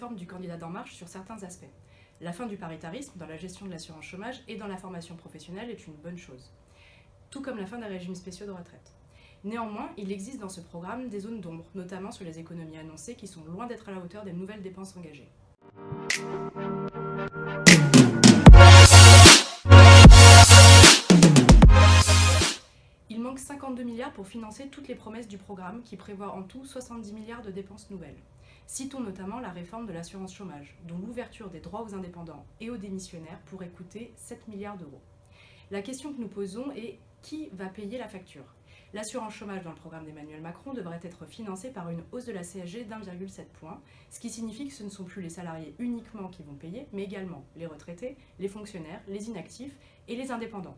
réforme du candidat d'En Marche sur certains aspects. La fin du paritarisme dans la gestion de l'assurance chômage et dans la formation professionnelle est une bonne chose, tout comme la fin des régimes spéciaux de retraite. Néanmoins, il existe dans ce programme des zones d'ombre, notamment sur les économies annoncées qui sont loin d'être à la hauteur des nouvelles dépenses engagées. Il manque 52 milliards pour financer toutes les promesses du programme qui prévoit en tout 70 milliards de dépenses nouvelles. Citons notamment la réforme de l'assurance chômage, dont l'ouverture des droits aux indépendants et aux démissionnaires pourrait coûter 7 milliards d'euros. La question que nous posons est qui va payer la facture ? L'assurance chômage dans le programme d'Emmanuel Macron devrait être financée par une hausse de la CSG d'1,7 point, ce qui signifie que ce ne sont plus les salariés uniquement qui vont payer, mais également les retraités, les fonctionnaires, les inactifs et les indépendants.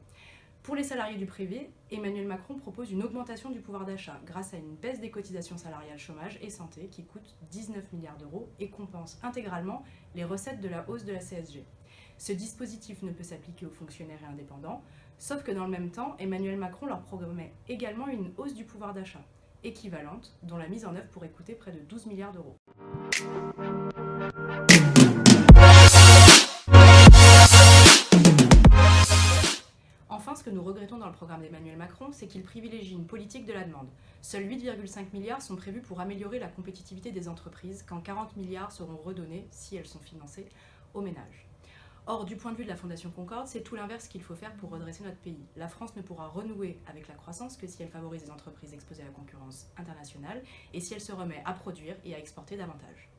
Pour les salariés du privé, Emmanuel Macron propose une augmentation du pouvoir d'achat grâce à une baisse des cotisations salariales chômage et santé qui coûte 19 milliards d'euros et compense intégralement les recettes de la hausse de la CSG. Ce dispositif ne peut s'appliquer aux fonctionnaires et indépendants, sauf que dans le même temps, Emmanuel Macron leur promet également une hausse du pouvoir d'achat, équivalente, dont la mise en œuvre pourrait coûter près de 12 milliards d'euros. Enfin, ce que nous regrettons dans le programme d'Emmanuel Macron, c'est qu'il privilégie une politique de la demande. Seuls 8,5 milliards sont prévus pour améliorer la compétitivité des entreprises, quand 40 milliards seront redonnés, si elles sont financées, aux ménages. Or, du point de vue de la Fondation Concorde, c'est tout l'inverse qu'il faut faire pour redresser notre pays. La France ne pourra renouer avec la croissance que si elle favorise des entreprises exposées à la concurrence internationale et si elle se remet à produire et à exporter davantage.